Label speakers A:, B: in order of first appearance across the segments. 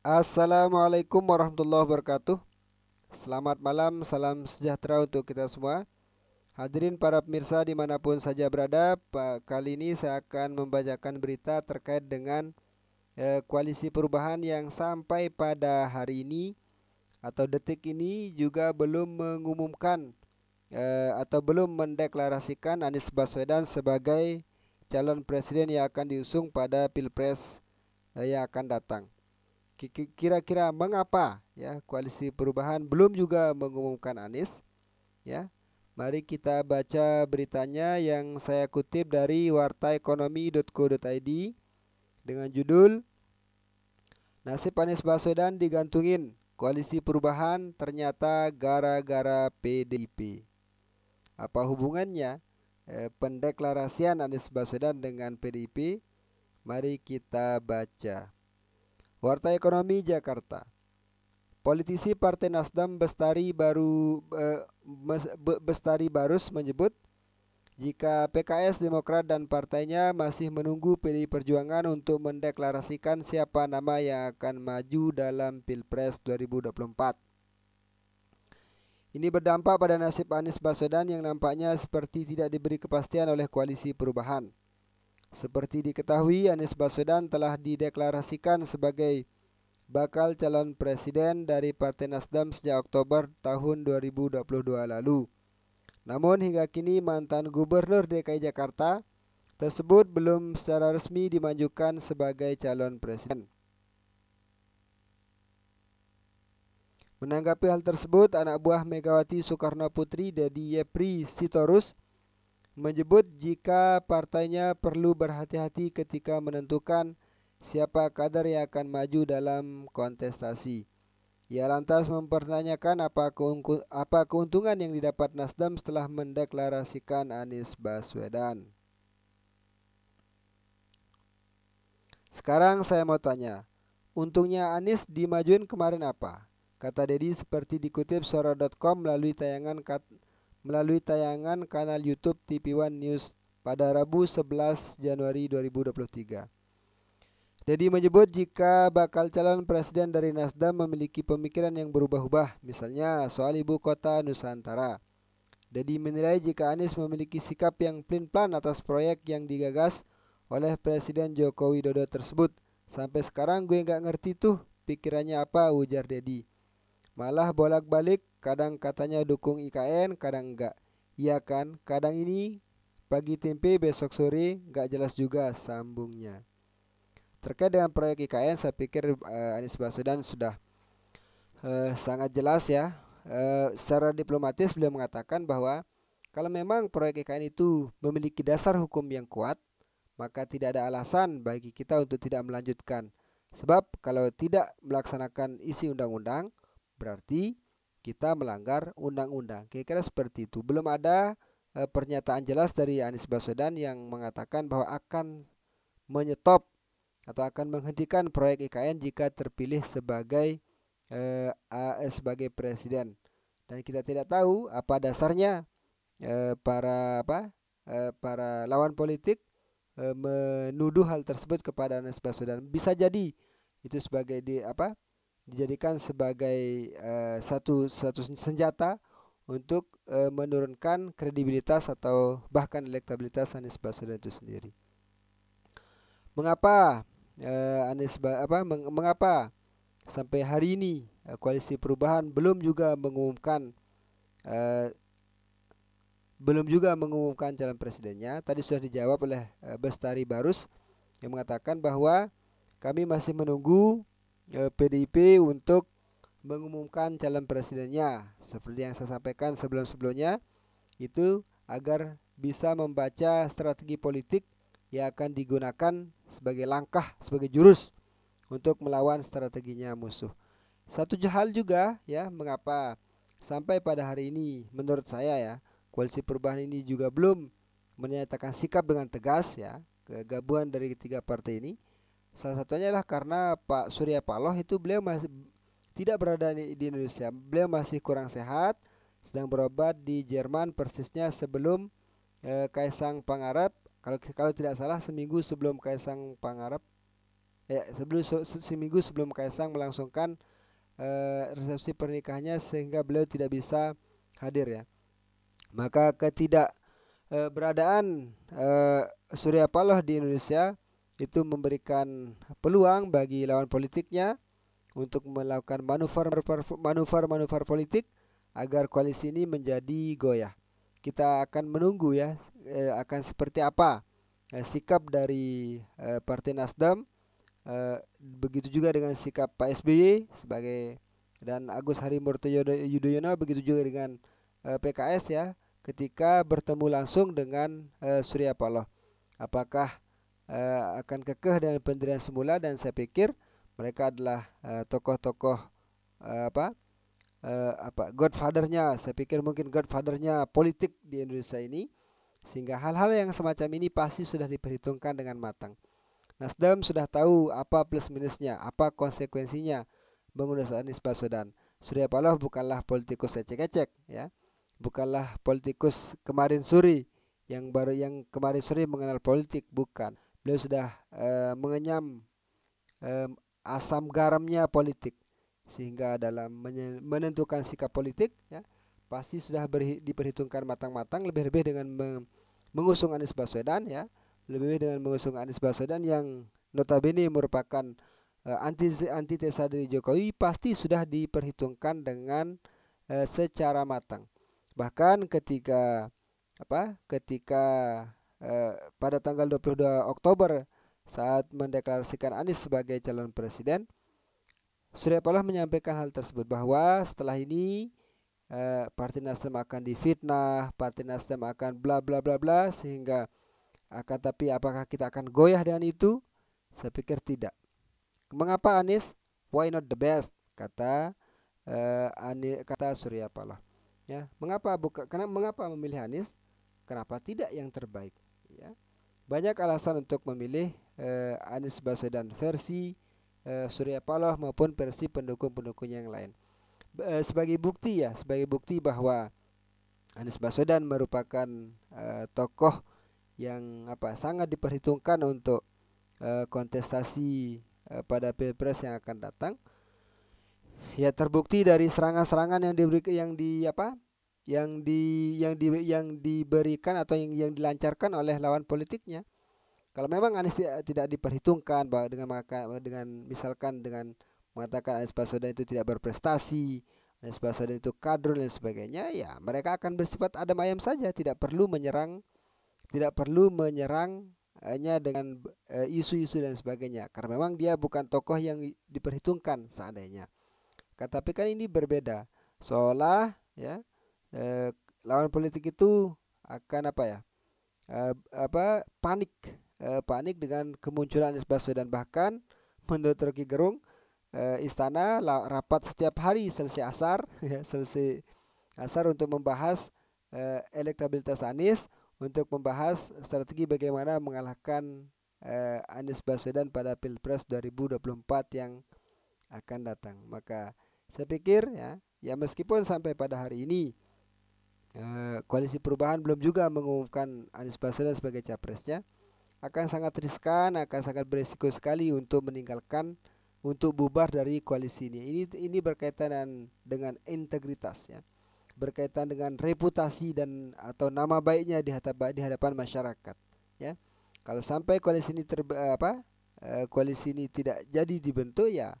A: Assalamualaikum warahmatullahi wabarakatuh. Selamat malam, salam sejahtera untuk kita semua. Hadirin para pemirsa dimanapun saja berada, kali ini saya akan membacakan berita terkait dengan koalisi perubahan yang sampai pada hari ini atau detik ini juga belum mengumumkan atau belum mendeklarasikan Anies Baswedan sebagai calon presiden yang akan diusung pada Pilpres yang akan datang. Kira-kira mengapa ya koalisi perubahan belum juga mengumumkan Anies ya? Mari kita baca beritanya yang saya kutip dari wartaekonomi.co.id dengan judul Nasib Anies Baswedan digantungin, koalisi perubahan ternyata gara-gara PDIP. Apa hubungannya pendeklarasian Anies Baswedan dengan PDIP? Mari kita baca. Warta Ekonomi Jakarta. Politisi Partai Nasdem Bestari Barus menyebut jika PKS, Demokrat dan partainya masih menunggu PDI Perjuangan untuk mendeklarasikan siapa nama yang akan maju dalam Pilpres 2024. Ini berdampak pada nasib Anies Baswedan yang nampaknya seperti tidak diberi kepastian oleh koalisi perubahan. Seperti diketahui, Anies Baswedan telah dideklarasikan sebagai bakal calon presiden dari Partai Nasdem sejak Oktober tahun 2022 lalu. Namun hingga kini mantan Gubernur DKI Jakarta tersebut belum secara resmi dimajukan sebagai calon presiden. Menanggapi hal tersebut, anak buah Megawati Soekarno Putri, Dedi Yepri Sitorus, menyebut jika partainya perlu berhati-hati ketika menentukan siapa kader yang akan maju dalam kontestasi. Ia lantas mempertanyakan apa keuntungan yang didapat Nasdem setelah mendeklarasikan Anies Baswedan. Sekarang saya mau tanya, untungnya Anies dimajuin kemarin apa? Kata Dedi seperti dikutip suara.com melalui tayangan kanal YouTube TV One News pada Rabu 11 Januari 2023. Dedi menyebut jika bakal calon presiden dari Nasdem memiliki pemikiran yang berubah-ubah, misalnya soal ibu kota Nusantara. Dedi menilai jika Anies memiliki sikap yang pelin-pelan atas proyek yang digagas oleh Presiden Joko Widodo tersebut. Sampai sekarang gue nggak ngerti tuh pikirannya apa, ujar Dedi. Malah bolak-balik, kadang katanya dukung IKN, kadang enggak. Iya kan, kadang ini pagi tempe, besok sore, nggak jelas juga, sambungnya. Terkait dengan proyek IKN, saya pikir Anies Baswedan sudah sangat jelas ya. Secara diplomatis beliau mengatakan bahwa kalau memang proyek IKN itu memiliki dasar hukum yang kuat, maka tidak ada alasan bagi kita untuk tidak melanjutkan. Sebab kalau tidak melaksanakan isi undang-undang, berarti kita melanggar undang-undang. Kira-kira seperti itu. Belum ada pernyataan jelas dari Anies Baswedan yang mengatakan bahwa akan menyetop atau akan menghentikan proyek IKN jika terpilih sebagai presiden. Dan kita tidak tahu apa dasarnya para lawan politik menuduh hal tersebut kepada Anies Baswedan. Bisa jadi itu dijadikan sebagai satu senjata untuk menurunkan kredibilitas atau bahkan elektabilitas Anies Baswedan itu sendiri. Mengapa mengapa sampai hari ini koalisi perubahan belum juga mengumumkan calon presidennya? Tadi sudah dijawab oleh Bestari Barus yang mengatakan bahwa kami masih menunggu PDIP untuk mengumumkan calon presidennya. Seperti yang saya sampaikan sebelum-sebelumnya, itu agar bisa membaca strategi politik yang akan digunakan sebagai langkah, sebagai jurus untuk melawan strateginya musuh. Satu hal juga ya, mengapa sampai pada hari ini menurut saya ya, koalisi perubahan ini juga belum menyatakan sikap dengan tegas ya, kegabungan dari ketiga partai ini. Salah satunya adalah karena Pak Surya Paloh itu beliau masih tidak berada di Indonesia. Beliau masih kurang sehat, sedang berobat di Jerman persisnya sebelum Kaisang Pangarep. Kalau tidak salah seminggu sebelum Kaisang Pangarep seminggu sebelum Kaisang melangsungkan resepsi pernikahannya sehingga beliau tidak bisa hadir ya. Maka beradaan Surya Paloh di Indonesia itu memberikan peluang bagi lawan politiknya untuk melakukan manuver politik agar koalisi ini menjadi goyah. Kita akan menunggu ya akan seperti apa sikap dari Partai Nasdem, begitu juga dengan sikap Pak SBY sebagai dan Agus Harimurti Yudhoyono, begitu juga dengan PKS ya ketika bertemu langsung dengan Surya Paloh. Apakah akan kekeh dengan pendirian semula, dan saya pikir mereka adalah tokoh-tokoh godfathernya, saya pikir mungkin godfathernya politik di Indonesia ini, sehingga hal-hal yang semacam ini pasti sudah diperhitungkan dengan matang. Nasdem sudah tahu apa plus minusnya, apa konsekuensinya mengurus Anies Baswedan. Surya Paloh bukanlah politikus ecek-ecek ya, bukanlah politikus kemarin sore yang kemarin sore mengenal politik, bukan. Beliau sudah mengenyam asam garamnya politik, sehingga dalam menentukan sikap politik ya pasti sudah diperhitungkan matang-matang, lebih-lebih dengan mengusung Anies Baswedan ya, lebih dengan mengusung Anies Baswedan yang notabene merupakan antitesa dari Jokowi, pasti sudah diperhitungkan dengan secara matang. Bahkan ketika pada tanggal 22 Oktober saat mendeklarasikan Anies sebagai calon presiden, Surya Paloh menyampaikan hal tersebut, bahwa setelah ini Partai Nasdem akan difitnah, Partai Nasdem akan bla bla bla bla, sehingga tapi apakah kita akan goyah dengan itu? Saya pikir tidak. Mengapa Anies? Why not the best? Kata Surya Paloh. Ya, mengapa memilih Anies? Kenapa tidak yang terbaik? Ya, banyak alasan untuk memilih Anies Baswedan versi Surya Paloh maupun versi pendukung-pendukungnya yang lain. Sebagai bukti bahwa Anies Baswedan merupakan tokoh yang sangat diperhitungkan untuk kontestasi pada Pilpres yang akan datang. Ya, terbukti dari serangan-serangan yang diberikan atau yang dilancarkan oleh lawan politiknya. Kalau memang Anies tidak diperhitungkan bahwa dengan misalkan dengan mengatakan Anies Baswedan itu tidak berprestasi, Anies Baswedan itu kadrun dan sebagainya, ya mereka akan bersifat adem ayem saja, tidak perlu menyerang hanya dengan isu-isu dan sebagainya, karena memang dia bukan tokoh yang diperhitungkan seandainya. Tapi kan ini berbeda, seolah ya lawan politik itu akan panik dengan kemunculan Anies Baswedan. Bahkan menurut Rocky Gerung, istana rapat setiap hari selesai asar untuk membahas elektabilitas Anies, untuk membahas strategi bagaimana mengalahkan Anies Baswedan pada Pilpres 2024 yang akan datang. Maka saya pikir ya meskipun sampai pada hari ini Koalisi Perubahan belum juga mengumumkan Anies Baswedan sebagai capresnya, akan sangat riskan, akan sangat berisiko sekali untuk bubar dari koalisi ini. Ini berkaitan dengan integritas ya, berkaitan dengan reputasi dan atau nama baiknya di hadapan masyarakat ya. Kalau sampai koalisi ini tidak jadi dibentuk, ya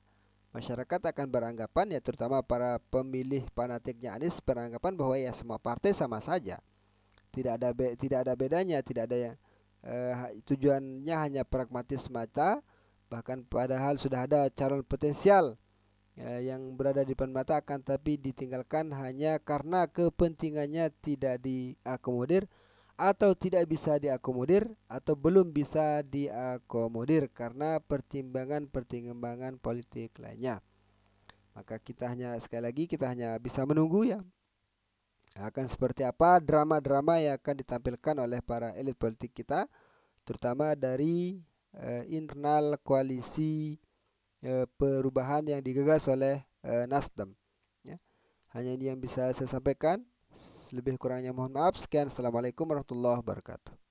A: masyarakat akan beranggapan, ya terutama para pemilih fanatiknya Anies, beranggapan bahwa ya semua partai sama saja, tidak ada bedanya, tidak ada yang tujuannya hanya pragmatis semata. Bahkan padahal sudah ada calon potensial yang berada di depan mata, akan tapi ditinggalkan hanya karena kepentingannya tidak diakomodir atau tidak bisa diakomodir atau belum bisa diakomodir karena pertimbangan politik lainnya. Maka sekali lagi kita hanya bisa menunggu ya, akan seperti apa drama-drama yang akan ditampilkan oleh para elit politik kita, terutama dari internal koalisi perubahan yang digagas oleh Nasdem ya. Hanya ini yang bisa saya sampaikan, lebih kurangnya mohon maaf. Sekian, assalamualaikum warahmatullahi wabarakatuh.